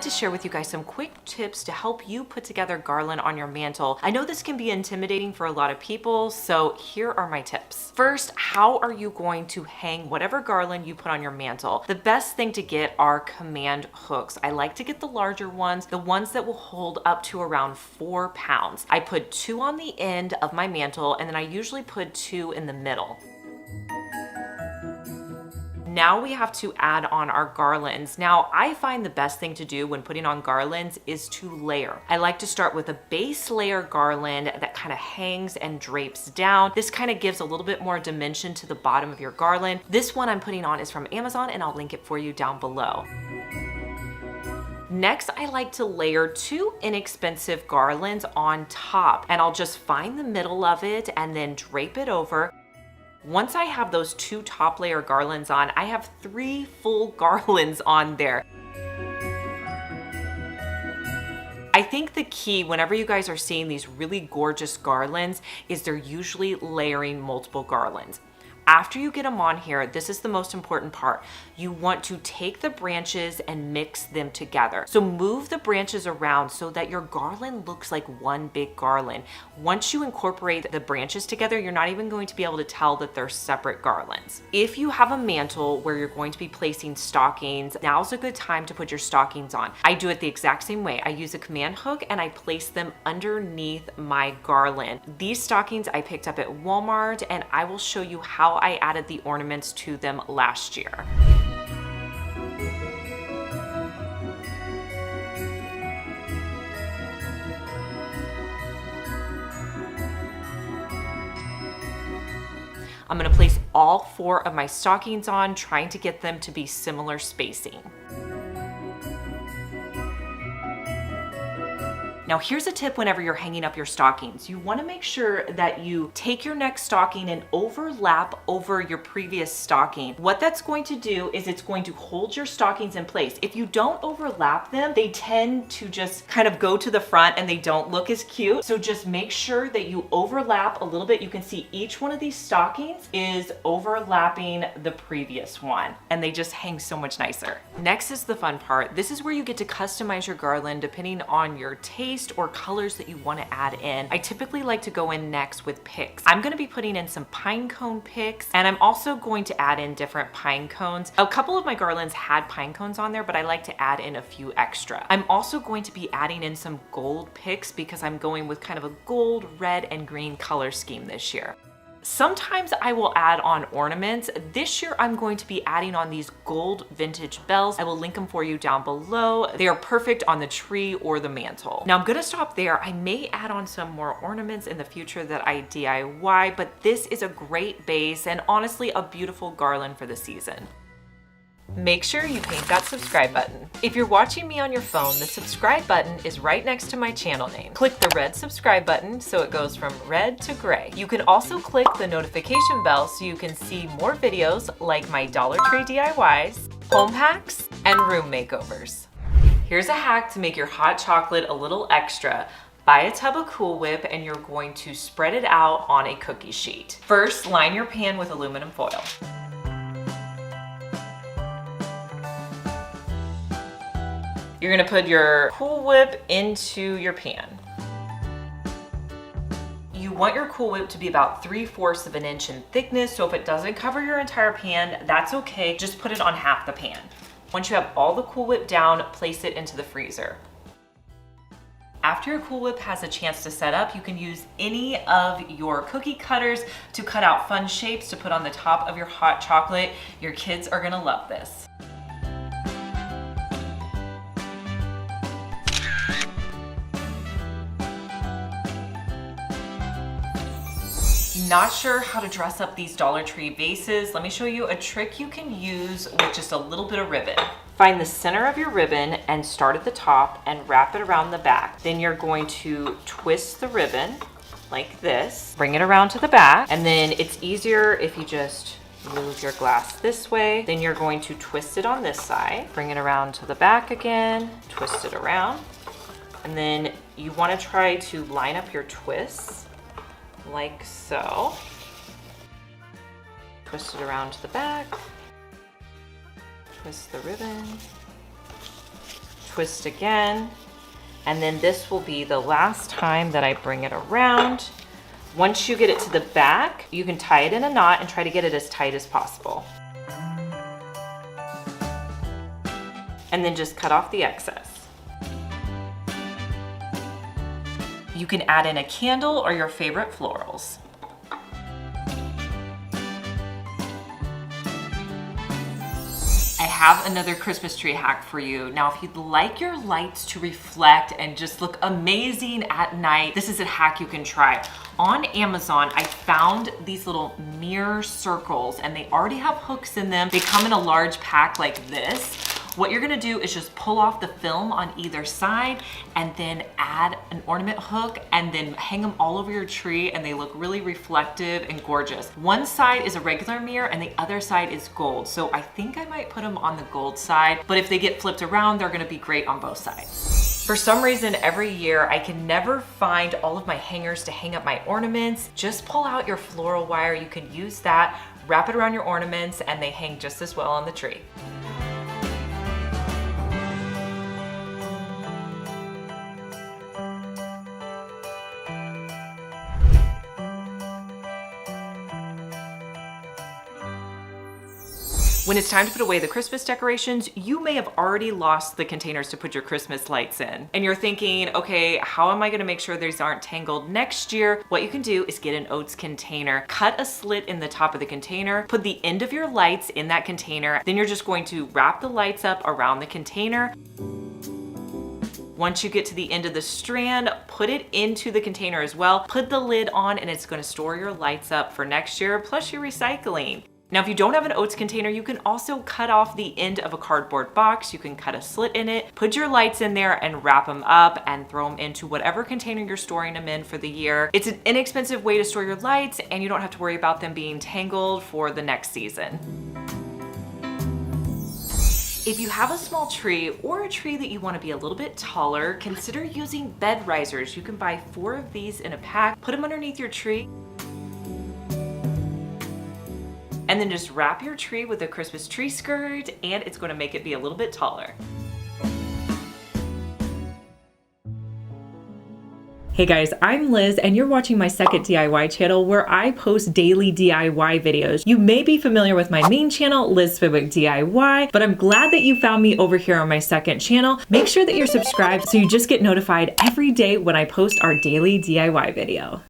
to share with you guys some quick tips to help you put together garland on your mantle. I know this can be intimidating for a lot of people, so here are my tips. First, how are you going to hang whatever garland you put on your mantle? The best thing to get are command hooks. I like to get the larger ones, the ones that will hold up to around 4 pounds. I put 2 on the end of my mantle, and then I usually put 2 in the middle. Now we have to add on our garlands. Now, I find the best thing to do when putting on garlands is to layer. I like to start with a base layer garland that kind of hangs and drapes down. This kind of gives a little bit more dimension to the bottom of your garland. This one I'm putting on is from Amazon, and I'll link it for you down below. Next, I like to layer 2 inexpensive garlands on top, and I'll just find the middle of it and then drape it over. Once I have those 2 top layer garlands on, I have 3 full garlands on there. I think the key whenever you guys are seeing these really gorgeous garlands is they're usually layering multiple garlands. After you get them on here, this is the most important part. You want to take the branches and mix them together. So move the branches around so that your garland looks like one big garland. Once you incorporate the branches together, you're not even going to be able to tell that they're separate garlands. If you have a mantle where you're going to be placing stockings, now's a good time to put your stockings on. I do it the exact same way. I use a command hook and I place them underneath my garland. These stockings I picked up at Walmart, and I will show you how I added the ornaments to them last year. I'm going to place all 4 of my stockings on, trying to get them to be similar spacing. Now here's a tip whenever you're hanging up your stockings. You want to make sure that you take your next stocking and overlap over your previous stocking. What that's going to do is it's going to hold your stockings in place. If you don't overlap them, they tend to just kind of go to the front and they don't look as cute. So just make sure that you overlap a little bit. You can see each one of these stockings is overlapping the previous one, and they just hang so much nicer. Next is the fun part. This is where you get to customize your garland depending on your taste or colors that you want to add in. I typically like to go in next with picks. I'm going to be putting in some pine cone picks, and I'm also going to add in different pine cones. A couple of my garlands had pine cones on there, but I like to add in a few extra. I'm also going to be adding in some gold picks because I'm going with kind of a gold, red, and green color scheme this year. Sometimes I will add on ornaments. This year I'm going to be adding on these gold vintage bells. I will link them for you down below. They are perfect on the tree or the mantle. Now I'm gonna stop there. I may add on some more ornaments in the future that I DIY, but this is a great base and honestly a beautiful garland for the season. Make sure you paint that subscribe button. If you're watching me on your phone, the subscribe button is right next to my channel name. Click the red subscribe button so it goes from red to gray. You can also click the notification bell so you can see more videos like my Dollar Tree DIYs, home hacks, and room makeovers. Here's a hack to make your hot chocolate a little extra. Buy a tub of Cool Whip and you're going to spread it out on a cookie sheet. First, line your pan with aluminum foil. You're gonna put your Cool Whip into your pan. You want your Cool Whip to be about 3/4 of an inch in thickness, so if it doesn't cover your entire pan, that's okay. Just put it on half the pan. Once you have all the Cool Whip down, place it into the freezer. After your Cool Whip has a chance to set up, you can use any of your cookie cutters to cut out fun shapes to put on the top of your hot chocolate. Your kids are gonna love this. Not sure how to dress up these Dollar Tree vases? Let me show you a trick you can use with just a little bit of ribbon. Find the center of your ribbon and start at the top and wrap it around the back. Then you're going to twist the ribbon like this, bring it around to the back, and then it's easier if you just move your glass this way. Then you're going to twist it on this side, bring it around to the back again, twist it around, and then you want to try to line up your twists like so. Twist it around to the back, twist the ribbon, twist again. And then this will be the last time that I bring it around. Once you get it to the back, you can tie it in a knot and try to get it as tight as possible. And then just cut off the excess. You can add in a candle or your favorite florals. I have another Christmas tree hack for you. Now, if you'd like your lights to reflect and just look amazing at night, this is a hack you can try. On Amazon, I found these little mirror circles and they already have hooks in them. They come in a large pack like this. What you're gonna do is just pull off the film on either side and then add an ornament hook and then hang them all over your tree, and they look really reflective and gorgeous. One side is a regular mirror and the other side is gold. So I think I might put them on the gold side, but if they get flipped around, they're gonna be great on both sides. For some reason, every year I can never find all of my hangers to hang up my ornaments. Just pull out your floral wire. You can use that, wrap it around your ornaments, and they hang just as well on the tree. When it's time to put away the Christmas decorations, you may have already lost the containers to put your Christmas lights in. And you're thinking, okay, how am I gonna make sure these aren't tangled next year? What you can do is get an oats container, cut a slit in the top of the container, put the end of your lights in that container. Then you're just going to wrap the lights up around the container. Once you get to the end of the strand, put it into the container as well. Put the lid on and it's gonna store your lights up for next year, plus your recycling. Now, if you don't have an oats container, you can also cut off the end of a cardboard box. You can cut a slit in it, put your lights in there and wrap them up and throw them into whatever container you're storing them in for the year. It's an inexpensive way to store your lights and you don't have to worry about them being tangled for the next season. If you have a small tree or a tree that you want to be a little bit taller, consider using bed risers. You can buy 4 of these in a pack, put them underneath your tree, and then just wrap your tree with a Christmas tree skirt, and it's going to make it be a little bit taller. Hey guys, I'm Liz and you're watching my second DIY channel where I post daily DIY videos. You may be familiar with my main channel, Liz Fenwick DIY, but I'm glad that you found me over here on my second channel. Make sure that you're subscribed so you just get notified every day when I post our daily DIY video.